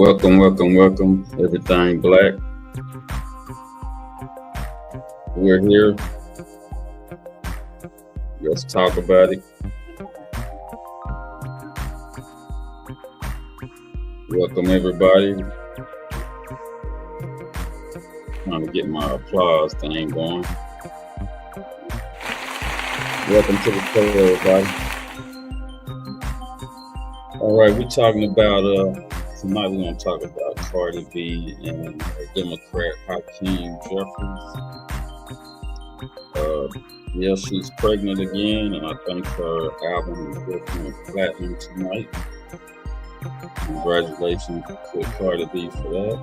Welcome, everything black. We're here. Let's talk about it. Welcome, everybody. Trying to get my applause thing going. Welcome to the show, everybody. All right, we're talking about tonight. We're gonna talk about Cardi B and Democrat Hakeem Jeffries. Yeah, she's pregnant again, and I think her album is definitely platinum tonight. Congratulations to Cardi B for that.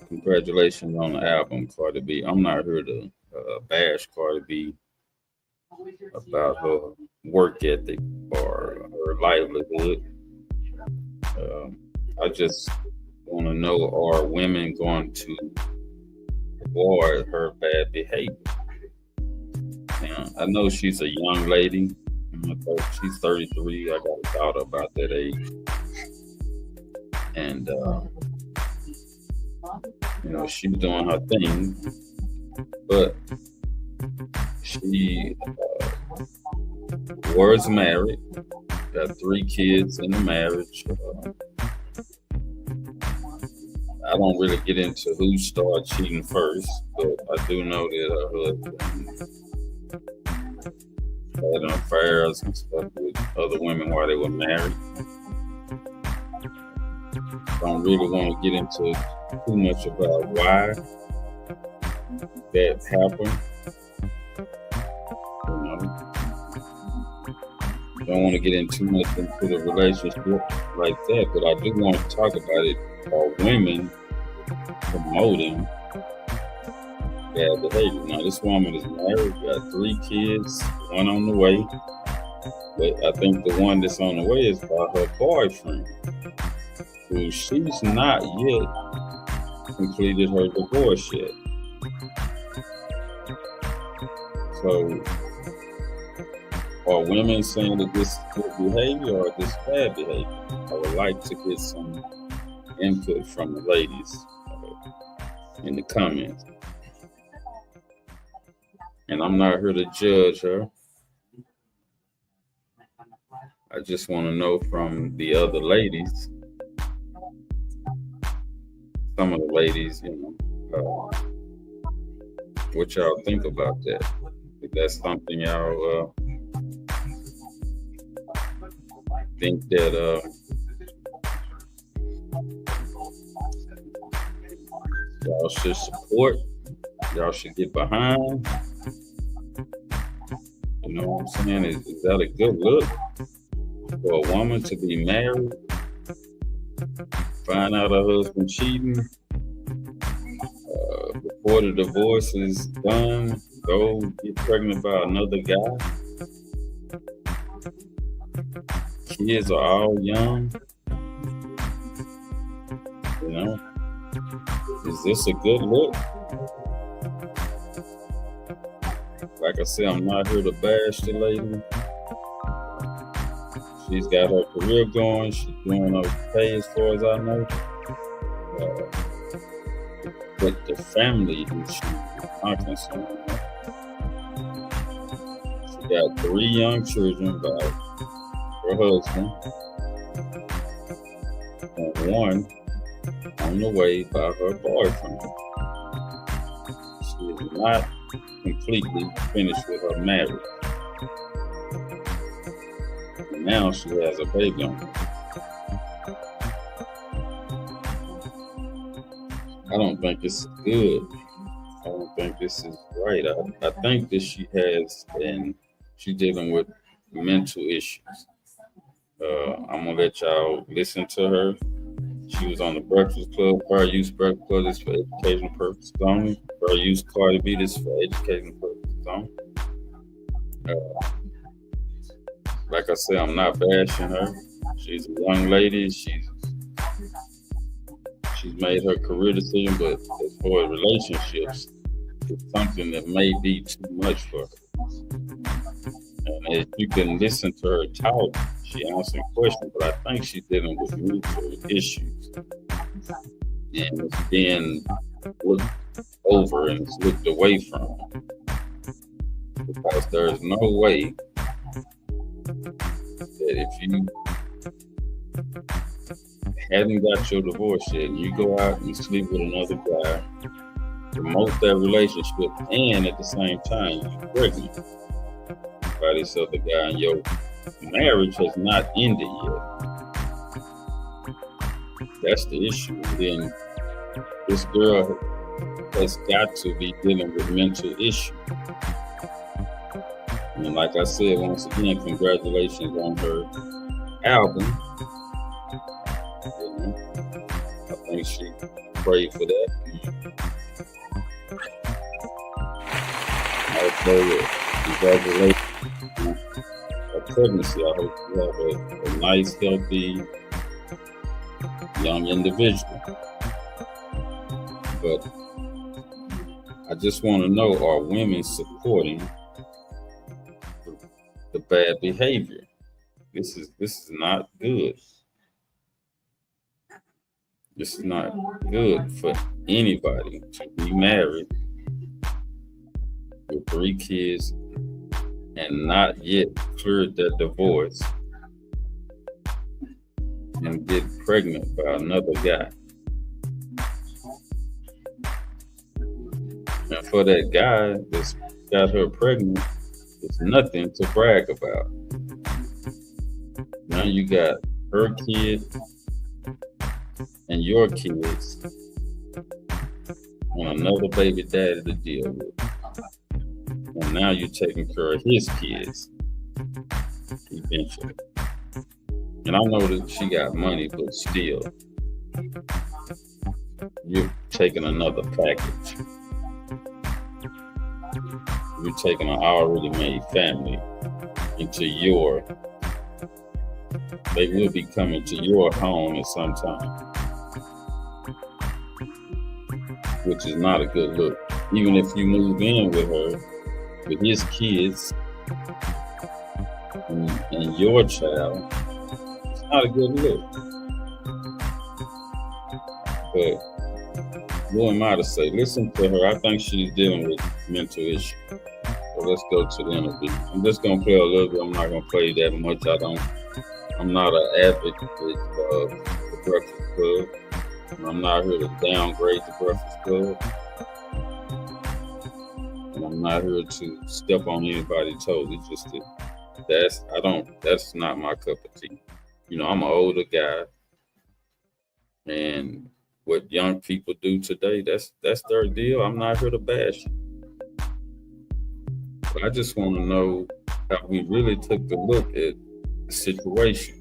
Congratulations on the album, Cardi B. I'm not here to bash Cardi B about her work ethic or her livelihood. I just want to know, are women going to avoid her bad behavior? Now, I know she's a young lady. She's 33. I got a daughter about that age. And, she's doing her thing. But she was married, got 3 kids in the marriage. I don't really get into who started cheating first, but I do know that her husband had affairs and stuff with other women while they were married. Don't really want to get into too much about why that happened. Don't want to get in too much into the relationship like that, but I do want to talk about it. Are women promoting bad behavior? Now, this woman is married, got 3 kids, 1 on the way. But I think the one that's on the way is by her boyfriend, who she's not yet completed her divorce yet. So, are women saying that this is good behavior or this bad behavior? I would like to get some input from the ladies in the comments. And I'm not here to judge her. I just want to know from the other ladies, some of the ladies, what y'all think about that. If that's something y'all think that y'all should support, y'all should get behind. You know what I'm saying? Is that a good look for a woman to be married, find out her husband cheating, before the divorce is done, go get pregnant by another guy? Kids are all young. Is this a good look? Like I said, I'm not here to bash the lady. She's got her career going. She's doing okay as far as I know. But the family issue, I'm concerned. She got 3 young children by her husband, and 1 on the way by her boyfriend. She is not completely finished with her marriage. And now she has a baby on her. I don't think this is good. I don't think this is right. I think that she has, and she's dealing with mental issues. I'm gonna let y'all listen to her. She was on the Breakfast Club. Fair use Breakfast Club. This for educational purposes only. Fair use Cardi B. This for educational purposes only. Like I said, I'm not bashing her. She's a young lady. She's made her career decision, but as far as relationships, it's something that may be too much for her. And As you can listen to her talk, she answering questions, but I think she's dealing with mental issues. And it's being looked over and it's looked away from. Because there's no way that if you hadn't got your divorce yet and you go out and sleep with another guy, promote that relationship, and at the same time you're pregnant by this other guy and your marriage has not ended yet. That's the issue. And then this girl has got to be dealing with mental issues. And like I said, once again, congratulations on her album. You know, I think she prayed for that. Also, congratulations on her pregnancy. I hope you have a nice, healthy, young individual. But I just want to know, are women supporting the bad behavior? This is not good. This is not good for anybody to be married with 3 kids and not yet cleared their divorce and get pregnant by another guy. And for that guy that's got her pregnant, it's nothing to brag about. Now you got her kid and your kids and another baby daddy to deal with. And now you're taking care of his kids eventually. And I know that she got money, but still, you're taking another package. You're taking an already made family into your, they will be coming to your home at some time, which is not a good look. Even if you move in with her, with his kids and your child, it's not a good look. But who am I to say? Listen to her. I think she's dealing with mental issues. So let's go to the interview. I'm just gonna play a little bit. I'm not gonna play that much. I'm not an advocate of the Breakfast Club. I'm not here to downgrade the Breakfast Club. And I'm not here to step on anybody's toes. It's just that that's not my cup of tea. You know, I'm an older guy, and what young people do today, that's their deal. I'm not here to bash it. But I just want to know how we really took a look at the situation.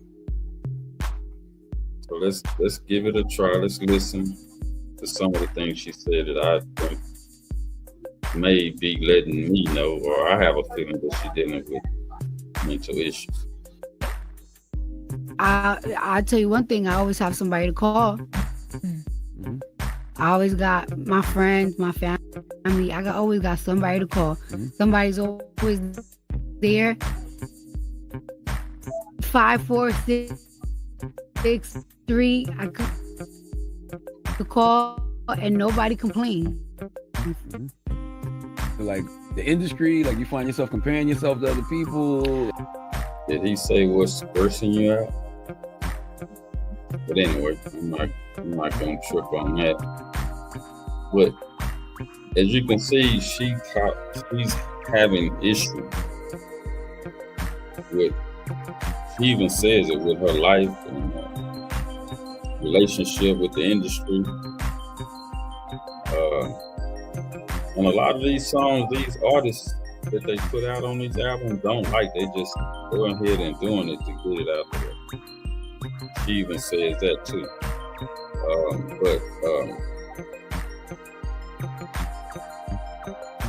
So let's give it a try. Let's listen to some of the things she said that I think may be letting me know, or I have a feeling that she's dealing with mental issues. I'll tell you one thing, I always have somebody to call. Mm-hmm. I always got my friends, my family. Always got somebody to call. Mm-hmm. Somebody's always there. 5, 4, 6, 3. I could call and nobody complained. Mm-hmm. Like the industry, like you find yourself comparing yourself to other people. Did he say what's cursing you out? But anyway, I'm not gonna trip on that. But as you can see, she's having issues with. She even says it with her life and relationship with the industry. And a lot of these songs, these artists that they put out on these albums don't like. They just go ahead and doing it to get it out there. She even says that too.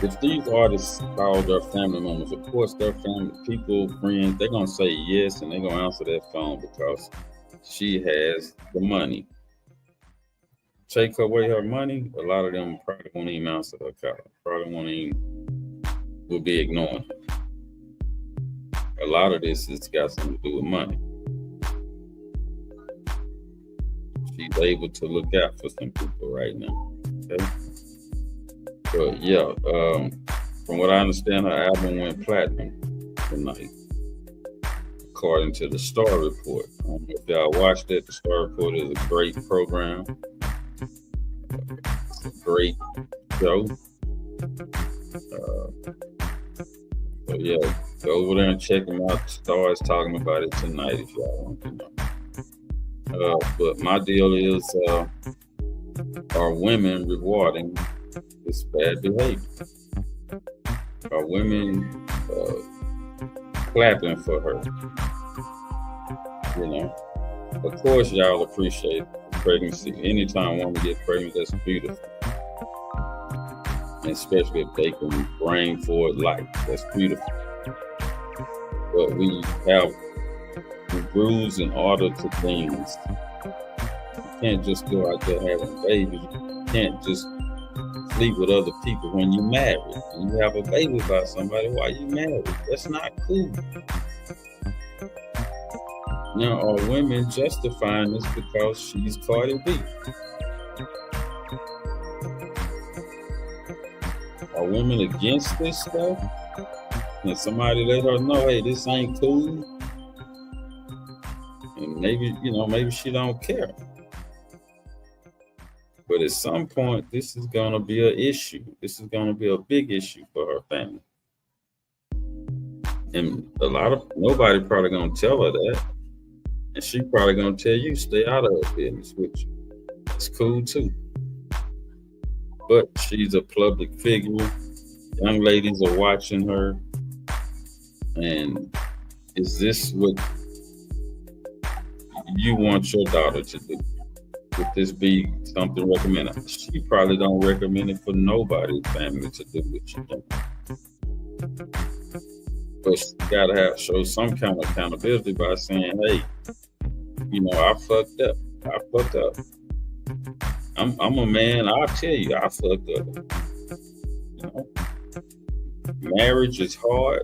If these artists call their family members, of course their family, people, friends, they're gonna say yes and they're gonna answer that phone because she has the money. Take away her money, a lot of them probably won't even answer her call. Probably will be ignoring her. a lot of this has got something to do with money. She's able to look out for some people right now. Okay. But yeah, from what I understand, her album went platinum tonight, according to the Star Report. I don't know if y'all watched it. The Star Report is a great program. It's a great show. So yeah, go over there and check them out. Star is talking about it tonight if y'all want to know. But my deal is, are women rewarding this bad behavior? Are women clapping for her? You know, of course, y'all appreciate pregnancy. Anytime a woman gets pregnant, that's beautiful. And especially if they can bring forward life, that's beautiful. But we have rules and order to things. You can't just go out there having babies. You can't just sleep with other people when you're married. And you have a baby by somebody while you're married. That's not cool. Now, are women justifying this because she's Cardi B? Are women against this stuff? Can somebody let her know, hey, this ain't cool? And maybe, maybe she don't care. But at some point, this is going to be an issue. This is going to be a big issue for her family. And nobody probably going to tell her that. And she probably going to tell you, stay out of her business, which is cool too. But she's a public figure. Young ladies are watching her. And is this what you want your daughter to do? Would this be something recommended? She probably don't recommend it for nobody's family to do what she does. But she gotta show some kind of accountability by saying, hey, I fucked up. I'm a man, I'll tell you, I fucked up. Marriage is hard.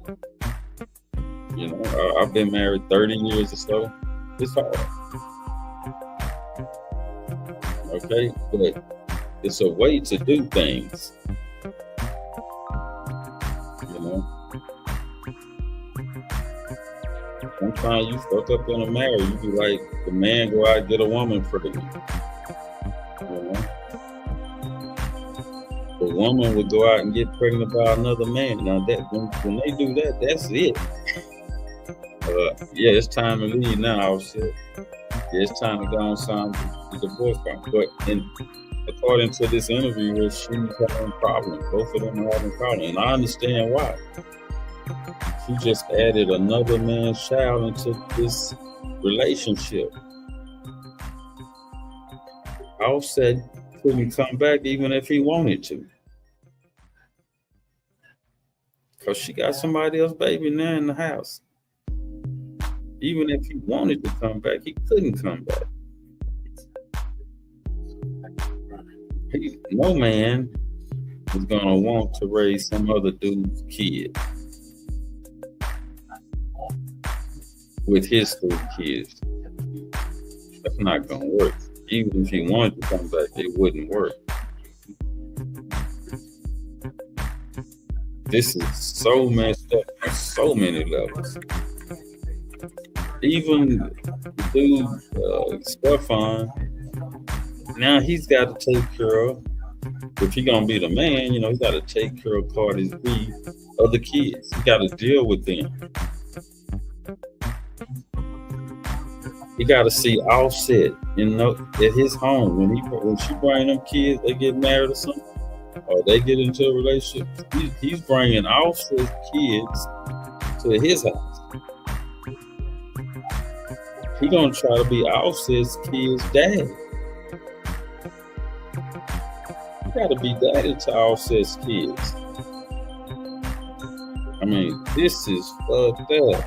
I've been married 30 years or so. It's hard. Okay, but it's a way to do things. Sometimes you fuck up in a marriage, you be like, the man go out and get a woman pregnant. The woman would go out and get pregnant by another man. Now that when they do that, that's it. Yeah, it's time to leave now. Yeah, it's time to go on sign the divorce contract. But according to this interview, she's having problems. Both of them are having problems, and I understand why. She just added another man's child into this relationship. Offset couldn't come back even if he wanted to. Because she got somebody else's baby now in the house. Even if he wanted to come back, he couldn't come back. No man is going to want to raise some other dude's kid with his 3 kids. That's not going to work. Even if he wanted to come back, it wouldn't work. This is so messed up on so many levels. Even the dude, Stefan, now he's got to take care of, if he's going to be the man, he's got to take care of Cardi's B, other kids. He got to deal with them. He got to see Offset, at his home. When she bring them kids, they get married or something, or they get into a relationship, he's bringing Offset's kids to his house. He gonna try to be Offset's kid's dad. You gotta be daddy to Offset's kids. I mean, this is fucked up.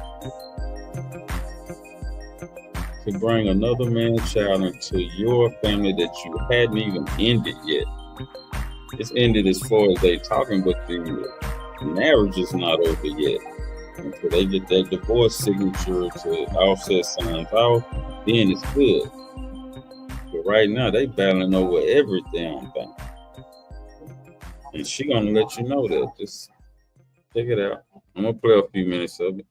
To bring another man's child into your family that you hadn't even ended yet. It's ended as far as they talking, but the marriage is not over yet. until they get that divorce signature to offset signs out, then it's good. But right now, they battling over every damn thing. And she gonna let you know that. Just check it out. I'm gonna play a few minutes of it.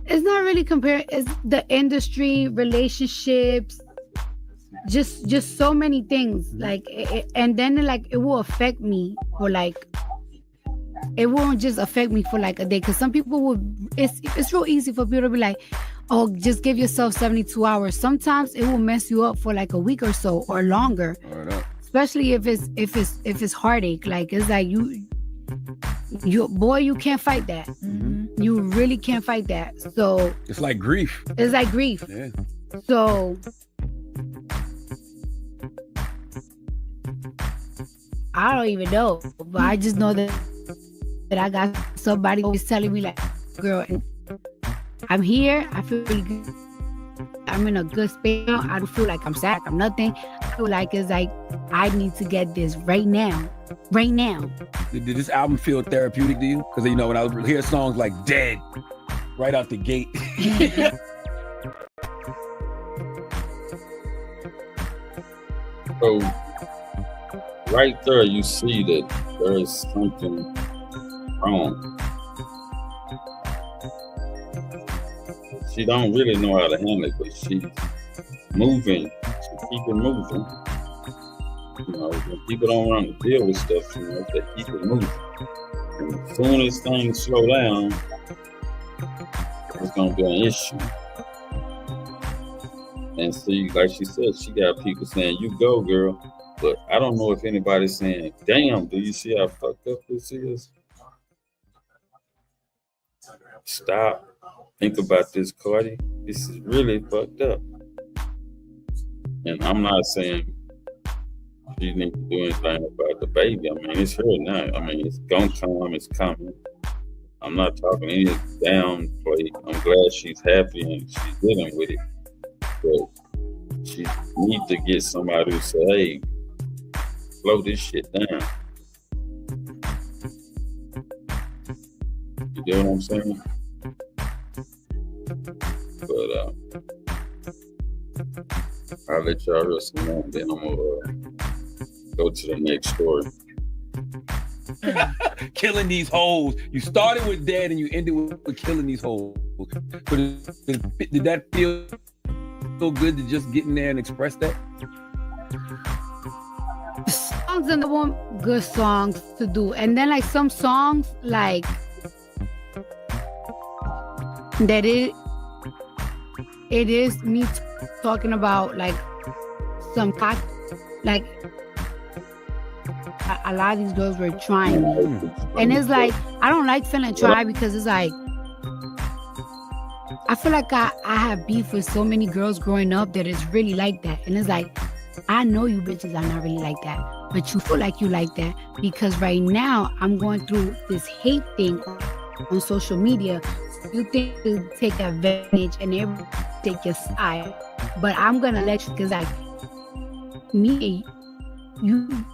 It's not really compared. It's the industry, relationships, just so many things. Like, and then like it will affect me for like. It won't just affect me for like a day, because some people would. It's real easy for people to be like, oh, just give yourself 72 hours. Sometimes it will mess you up for like a week or so or longer. Especially if it's heartache. Like it's like you can't fight that. Mm-hmm. You really can't fight that. So it's like grief. It's like grief. Yeah. So I don't even know, but I just know that I got somebody always telling me like, girl, I'm here. I feel really good. I'm in a good space. I don't feel like I'm sad. I'm nothing. I feel like it's like I need to get this right now. Right now. Did this album feel therapeutic to you? Because you know when I hear songs like "Dead" right out the gate. So right there, you see that there is something wrong. She don't really know how to handle it, but she's moving. She keep it moving. You know, when people don't want to deal with stuff, you know, they keep it moving. And as soon as things slow down, it's gonna be an issue. And see, like she said, she got people saying, "You go, girl." But I don't know if anybody's saying, "Damn, do you see how fucked up this is?" Stop. Think about this, Cardi. This is really fucked up. And I'm not saying she needs to do anything about the baby. I mean, it's her now. I mean, it's gonna come. It's coming. I'm not talking any downplay. I'm glad she's happy and she's dealing with it. But she needs to get somebody who say, "Hey, slow this shit down." You get what I'm saying? But I'll let y'all hear some more, then I'm gonna go to the next story. Killing these hoes. You started with "Dead" and you ended with killing these hoes. But did that feel so good to just get in there and express that? Songs and the one good songs to do, and then like some songs like that it is me talking about like some like a lot of these girls were trying me, and it's like I don't like feeling tried, because it's like I feel like I have beef with so many girls growing up that it's really like that, and it's like I know you bitches are not really like that, but you feel like you like that because right now I'm going through this hate thing on social media. You think to take advantage and everyone take your side, but I'm gonna let you, because like me, you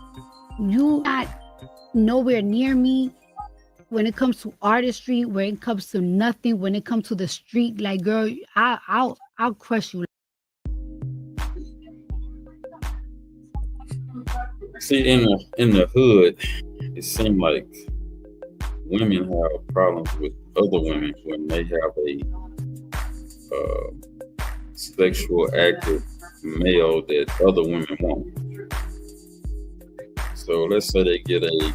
not nowhere near me when it comes to artistry, when it comes to nothing, when it comes to the street. Like, girl, I'll crush you. See, in the hood, it seemed like women have problems with other women when they have a sexual active male that other women want. So let's say they get a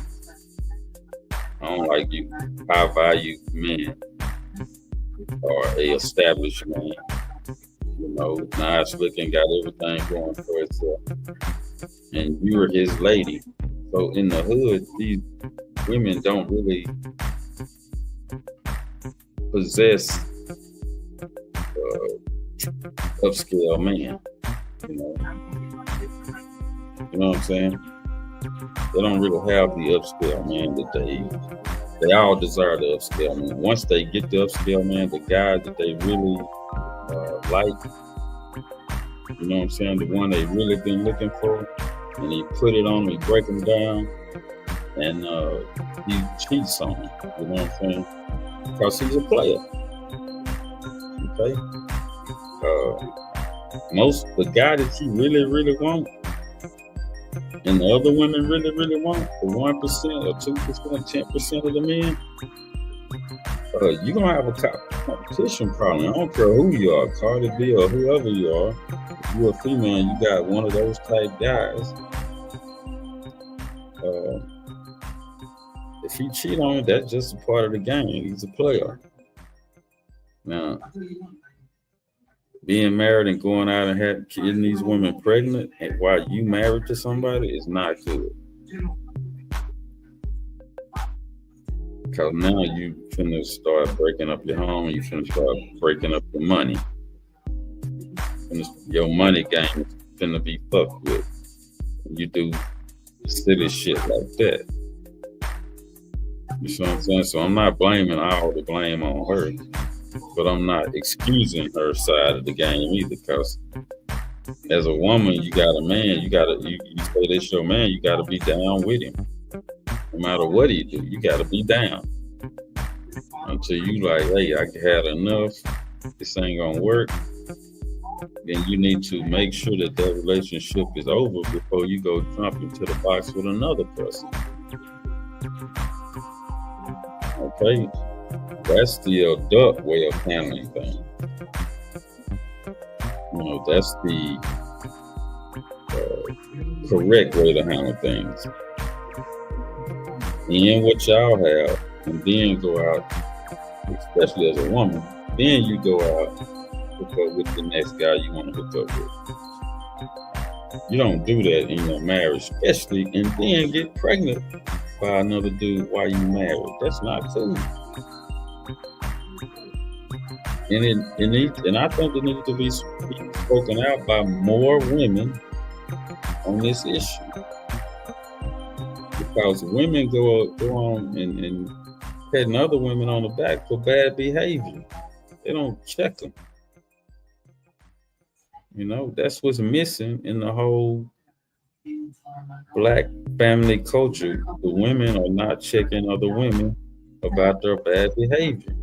I don't like you, high value man or a established man, you know, nice looking, got everything going for itself, and you're his lady. So in the hood, these women don't really possess upscale man, you know what I'm saying? They don't really have the upscale man that they all desire the upscale man. Once they get the upscale man, the guy that they really like, you know what I'm saying, the one they really been looking for, and he put it on, he break them down, and he cheats on her. You know what I'm saying? Because he's a player. Okay. The guy that you really, really want, and the other women really, really want, the 1% or 2%, 10% of the men, you're gonna have a competition problem. I don't care who you are, Cardi B or whoever you are. If you're a female and you got one of those type guys, if he cheat on you, that's just a part of the game. He's a player. Now, being married and going out and getting these women pregnant and while you married to somebody is not good. Because now you finna start breaking up your home, you finna start breaking up your money. Your money game is finna be fucked with. You do silly shit like that. You see what I'm saying? So I'm not blaming all the blame on her, but I'm not excusing her side of the game either. Because as a woman, you got a man, you say this your man, you gotta be down with him. No matter what he do, you gotta be down. Until you like, hey, I had enough, this ain't gonna work, then you need to make sure that relationship is over before you go jump into the box with another person. Okay? That's the adult way of handling things. You know, that's the correct way to handle things. And what y'all have, and then go out, especially as a woman, then you go out, hook up with the next guy you want to hook up with. You don't do that in your marriage, especially, and then get pregnant by another dude while you married. That's not cool. And I think it needs to be spoken out by more women on this issue. Because women go on and patting other women on the back for bad behavior. They don't check them. You know, that's what's missing in the whole Black family culture. The women are not checking other women about their bad behavior.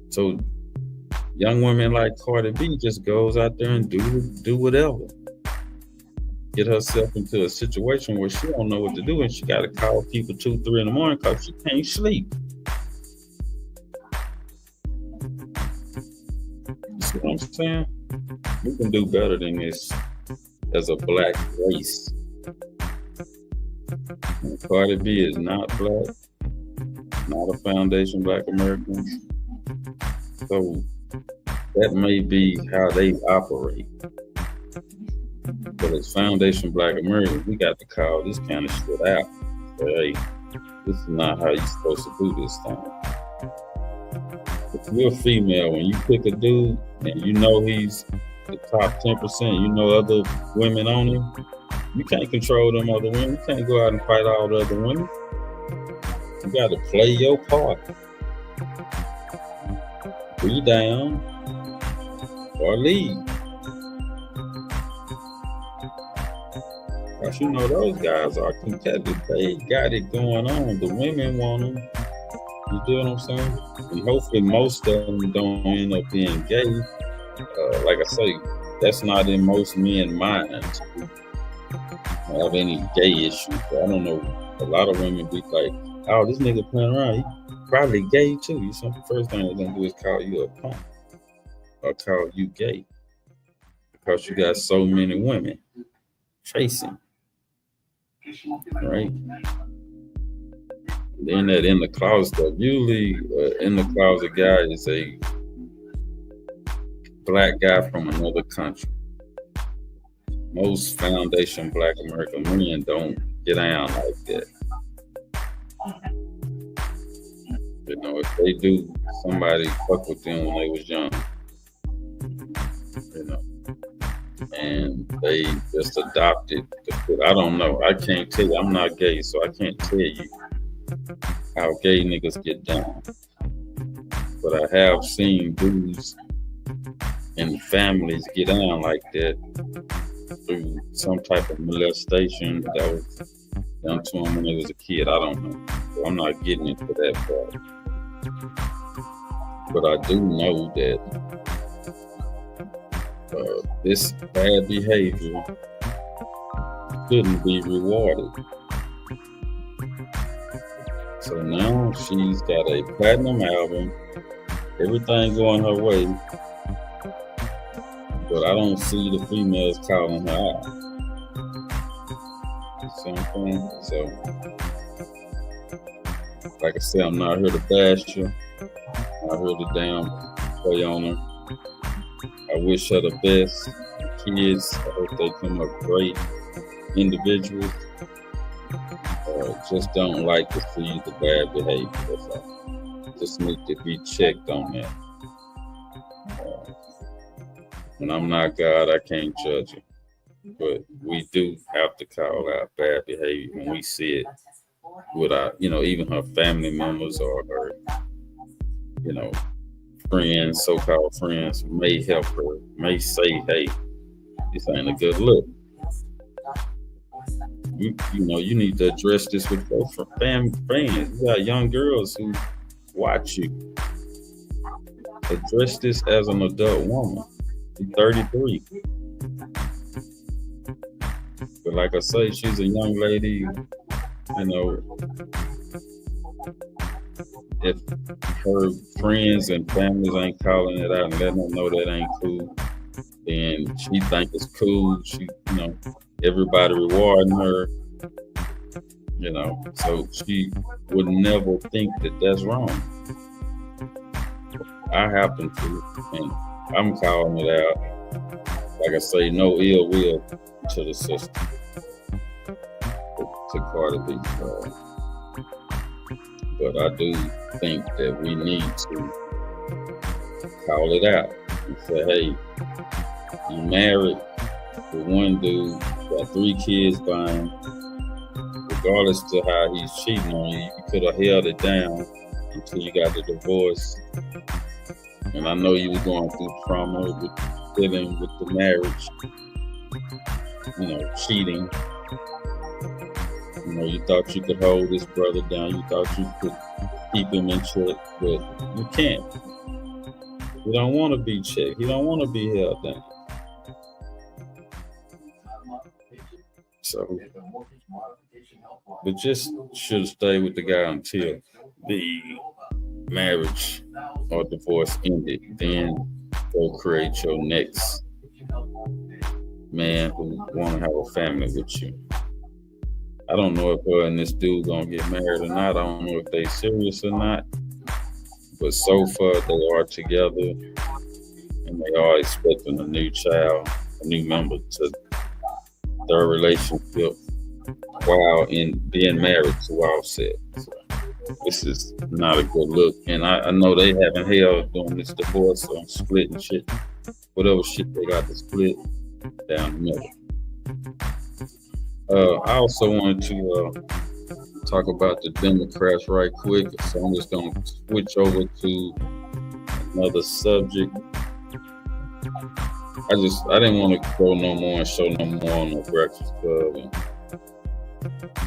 So young women like Cardi B just goes out there and do whatever. Get herself into a situation where she don't know what to do and she got to call people 2, 3 in the morning because she can't sleep. You see what I'm saying? We can do better than this as a Black race. And Cardi B is not Black, not a foundation Black Americans. So that may be how they operate. But as Foundation Black Americans, we got to call this kind of shit out. So, hey, this is not how you're supposed to do this thing. If you're a female, when you pick a dude and you know he's the top 10%, you know other women on him, you can't control them other women. You can't go out and fight all the other women. You got to play your part. Be down or leave. Because you know those guys are competitive. They got it going on. The women want them. You do what I'm saying? And hopefully most of them don't end up being gay. Like I say, that's not in most men's minds. I have any gay issues. I don't know. A lot of women be like, oh, this nigga playing around. He probably gay too. You know, the first thing they're gonna do is call you a punk or call you gay because you got so many women chasing, right? Then that in the closet stuff. Usually, in the closet guy is a Black guy from another country. Most foundation Black American men don't get down like that. You know, if they do, somebody fuck with them when they was young. You know, and they just adopted. I don't know. I can't tell you. I'm not gay, so I can't tell you how gay niggas get down. But I have seen dudes and families get down like that through some type of molestation that was done to him when he was a kid. I don't know. So I'm not getting into that part. But I do know that this bad behavior shouldn't be rewarded. So now she's got a platinum album, everything going her way, but I don't see the females calling her out. You see what I'm saying? So, like I said, I'm not here to bash her. I'm not here to damn play on her. I wish her the best. Kids, I hope they come up great individuals. Just don't like to see the bad behavior. That's all. Just need to be checked on that. And I'm not God, I can't judge it. But we do have to call out bad behavior when we see it with our, even her family members or her, friends, so-called friends may help her, may say, hey, this ain't a good look. You need to address this with your friends. You got young girls who watch you. Address this as an adult woman. She's 33. But like I say, she's a young lady, if her friends and families ain't calling it out and letting her know that ain't cool, then she think it's cool. She, everybody rewarding her, so she would never think that that's wrong. I happen to, and I'm calling it out. Like I say, no ill will to the system, to Cardi B. But I do think that we need to call it out and say, hey, you married with one dude, got 3 kids by him. Regardless to how he's cheating on you, you could have held it down until you got the divorce. And I know you were going through trauma with dealing with the marriage, cheating. You thought you could hold this brother down. You thought you could keep him in check, but you can't. You don't want to be checked. You don't want to be held down. So, but just should stay with the guy until the marriage or divorce ended. Then go create your next man who want to have a family with you. I don't know if her and this dude gonna get married or not. I don't know if they serious or not. But so far they are together, and they are expecting a new child, a new member to their relationship while in being married to Offset. So this is not a good look. And I know they having hell doing this divorce or splitting shit, whatever shit they got to split down the middle. I also wanted to talk about the Democrats right quick, so I'm just going to switch over to another subject. I didn't want to go no more and show no more on the Breakfast Club. And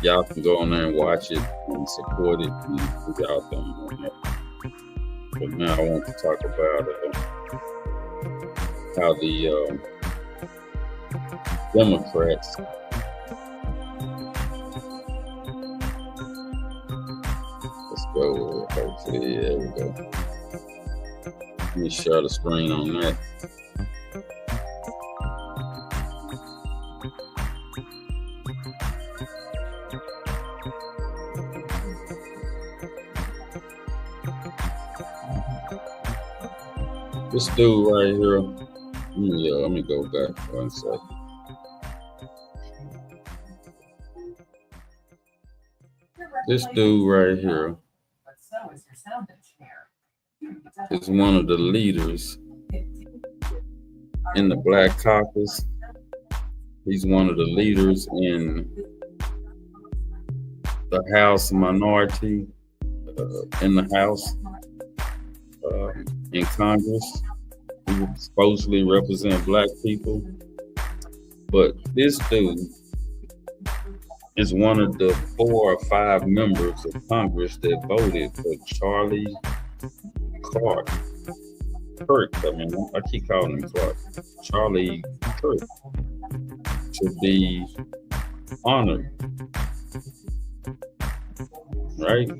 y'all can go on there and watch it and support it and do y'all thing on that. But now I want to talk about how the Democrats go. Hopefully, there we go. Let me share the screen on that. This dude right here. Let me go back 1 second. This dude right here is one of the leaders in the Black Caucus. He's one of the leaders in the House minority in the House, in Congress. He supposedly represent Black people. But this dude is one of the 4 or 5 members of Congress that voted for Charlie Clark. Kirk, I mean, I keep calling him Clark. Charlie Kirk to be honored, right?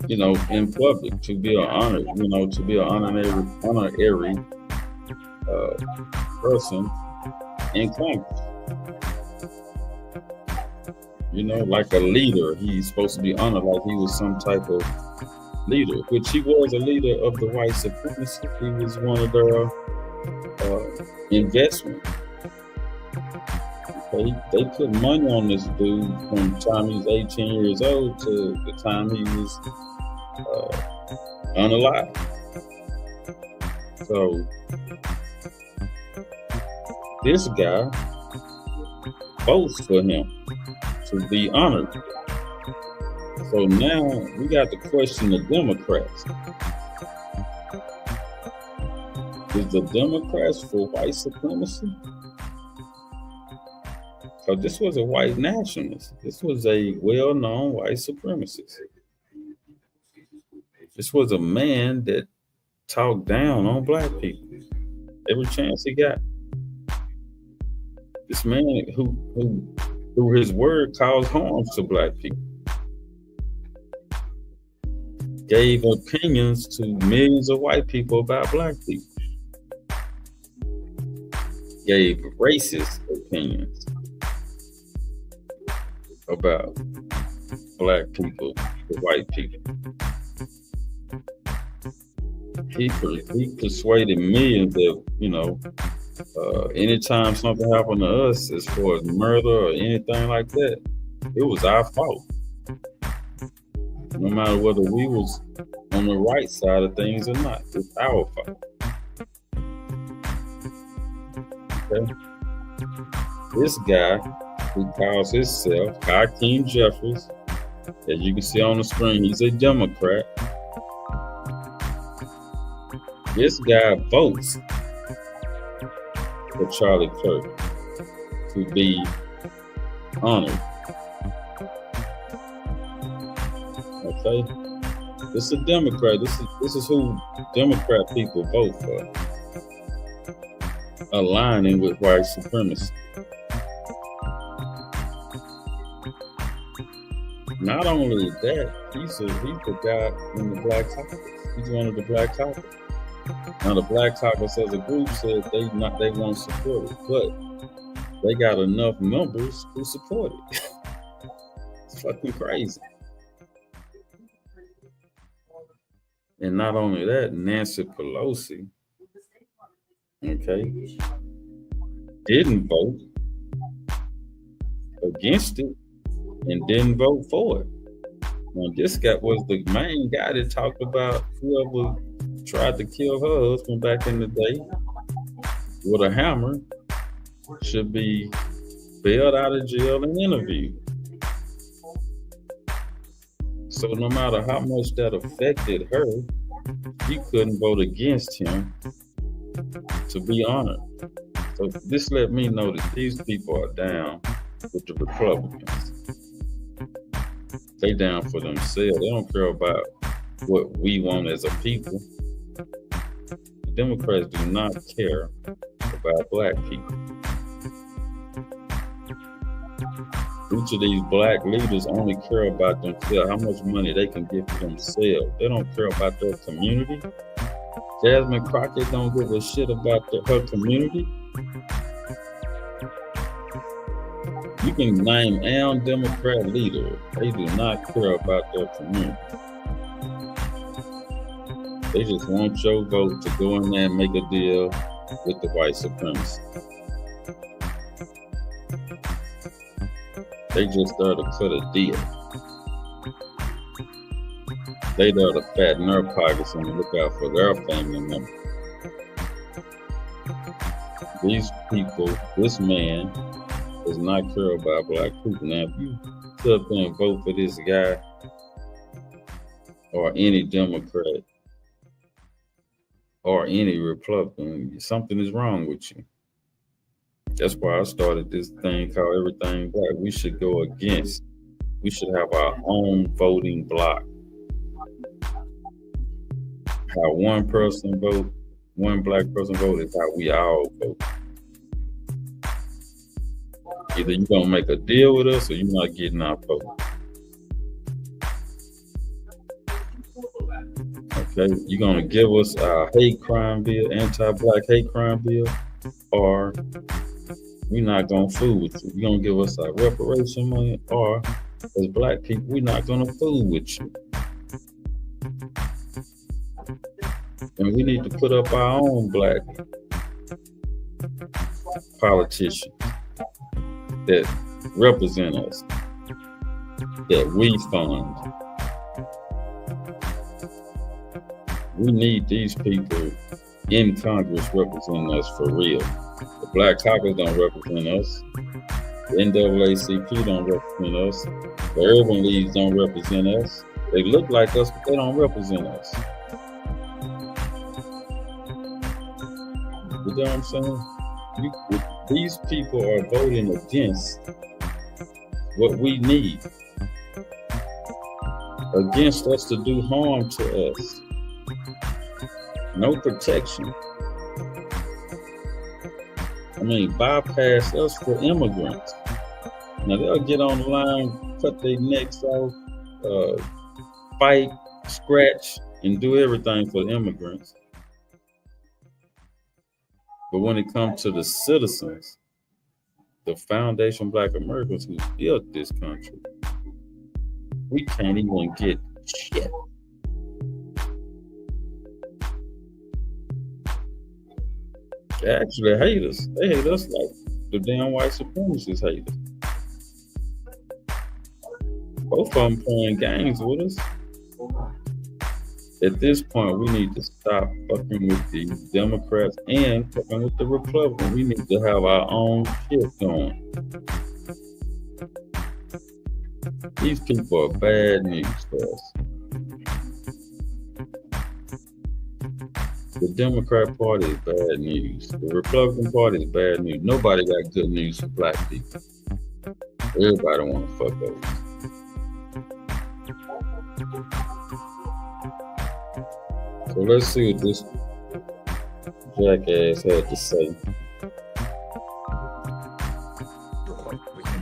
You know, in public, to be an honored, you know, to be an honorary person in Congress. You know, like a leader. He's supposed to be honored like he was some type of leader, which he was a leader of the white supremacy. He was one of their investments. They put money on this dude from the time he was 18 years old to the time he was unalive. So this guy votes for him to be honored. So now we got to question the Democrats. Is the Democrats for white supremacy? So this was a white nationalist. This was a well-known white supremacist. This was a man that talked down on black people every chance he got. This man who through his word caused harm to black people, gave opinions to millions of white people about black people, gave racist opinions about black people to white people. He persuaded millions that, you know, anytime something happened to us as far as murder or anything like that, it was our fault. No matter whether we was on the right side of things or not, it's our fault. Okay? This guy who calls himself Hakeem Jeffries, as you can see on the screen, he's a Democrat. This guy votes for Charlie Kirk to be honored. Okay, this is a Democrat. This is who Democrat people vote for, aligning with white supremacy. Not only that, he's a guy in the Black Caucus. He's one of the Black Caucus. Now the Black Caucus as a group said they won't support it, but they got enough members who support it. It's fucking crazy. And not only that, Nancy Pelosi, okay, didn't vote against it and didn't vote for it. Now this guy was the main guy that talked about whoever tried to kill her husband back in the day with a hammer should be bailed out of jail and interviewed. So no matter how much that affected her, you couldn't vote against him to be honored. So this let me know that these people are down with the Republicans. They down for themselves. They don't care about what we want as a people. The Democrats do not care about black people. Each of these black leaders only care about themselves, how much money they can get for themselves. They don't care about their community. Jasmine Crockett don't give a shit about her community. You can name an Democrat leader. They do not care about their community. They just want your vote to go in there and make a deal with the white supremacy. They just there to cut a deal. They there to fatten their pockets and look out for their family members. These people, this man, does not care about black people. Now, if you sit up there and vote for this guy or any Democrat or any Republican, something is wrong with you. That's why I started this thing called Everything Black. We should go against. We should have our own voting block. How one person vote, one black person vote is how we all vote. Either you're gonna make a deal with us or you're not getting our vote. Okay, you're gonna give us our hate crime bill, anti-black hate crime bill, or we're not gonna fool with you. You're gonna give us our reparation money, or as black people, we're not gonna fool with you. And we need to put up our own black politicians that represent us, that we fund. We need these people in Congress representing us for real. The Black Caucus don't represent us. The NAACP don't represent us. The Urban Leagues don't represent us. They look like us, but they don't represent us. You know what I'm saying? These people are voting against what we need, against us to do harm to us. No protection. I mean, bypass us for immigrants. Now they'll get on the line, cut their necks off, fight, scratch, and do everything for the immigrants. But when it comes to the citizens, the foundation Black Americans who built this country, we can't even get shit. They actually hate us. They hate us like the damn white supremacists hate us. Both of them playing games with us. At this point, we need to stop fucking with the Democrats and fucking with the Republicans. We need to have our own shit going. These people are bad news for us. The Democrat Party is bad news. The Republican Party is bad news. Nobody got good news for black people. Everybody want to fuck over. So let's see what this jackass had to say.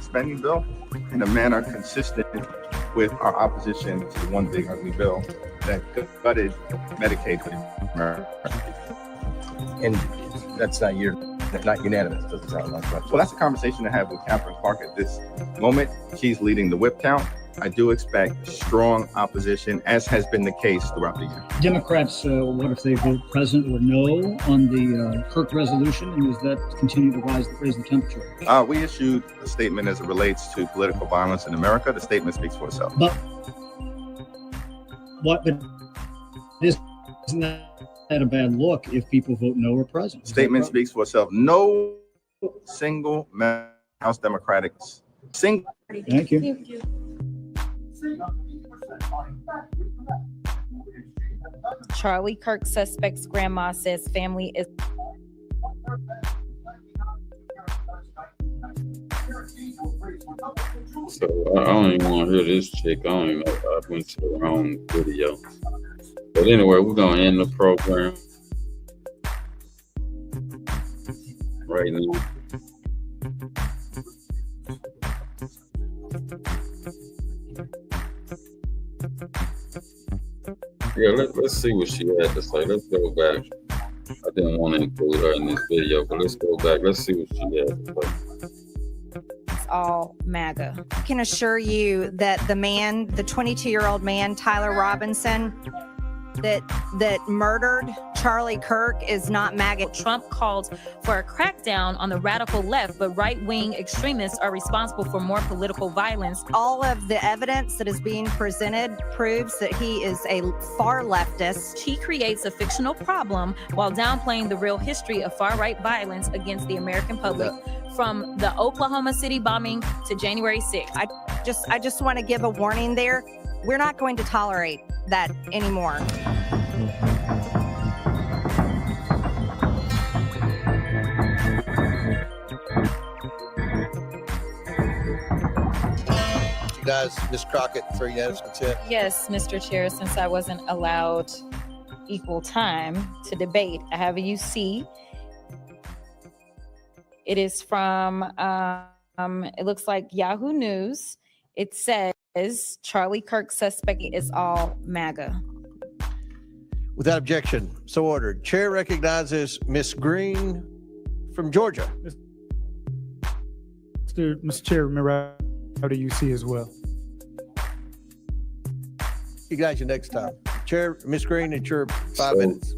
Spending bill in a manner consistent with our opposition to the one big ugly bill that gutted Medicaid for America. And that's not unanimous. Doesn't sound like much. Well, that's a conversation to have with Catherine Clark at this moment. She's leading the whip count. I do expect strong opposition, as has been the case throughout the year. Democrats, what if they vote present or no on the Kirk resolution, and does that continue to raise the temperature? We issued a statement as it relates to political violence in America. The statement speaks for itself. But isn't that a bad look if people vote no or present? Statement speaks for itself. No single House Democrats. Thank you. Charlie Kirk suspect's grandma says family is. So I don't even want to hear this chick. I don't even know if I went to the wrong video. But anyway, we're going to end the program right now. Yeah, let's see what she had to say. Let's go back. I didn't want to include her in this video, but let's go back. Let's see what she had to say. It's all MAGA. I can assure you that the 22-year-old man, Tyler Robinson, that murdered Charlie Kirk is not MAGA. Trump called for a crackdown on the radical left, but right-wing extremists are responsible for more political violence. All of the evidence that is being presented proves that he is a far leftist. He creates a fictional problem while downplaying the real history of far-right violence against the American public, from the Oklahoma City bombing to January 6th. I just want to give a warning there. We're not going to tolerate that anymore. recognize Ms. Crockett for unanimous consent. Yes, Mr. Chair, since I wasn't allowed equal time to debate, I have a UC. It is from, it looks like Yahoo News. It says, Charlie Kirk suspect is all MAGA. Without objection, so ordered. Chair recognizes Ms. Green from Georgia. Mr. Chair, remember how do you see as well? You guys, you next time. Chair, Ms. Green, it's your 5 minutes.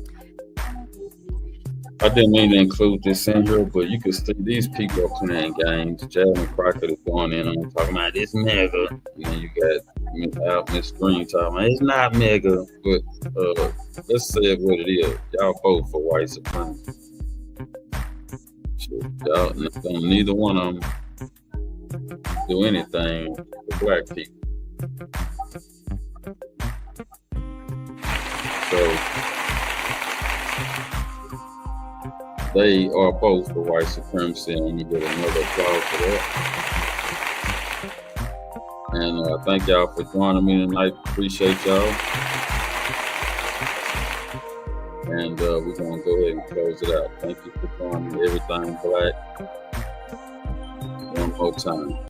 I didn't mean to include this in here, but you can see these people are playing games. Jalen Crockett is going in on talking about this mega. And then you got Miss Green talking about it's not mega, but let's say it what it is. Y'all vote for white supremacy. Y'all, neither one of them do anything for black people. So they are both for white supremacy, and you get another applause for that. And thank y'all for joining me tonight. Appreciate y'all. And we're gonna go ahead and close it out. Thank you for joining me. Everything Black. One more time.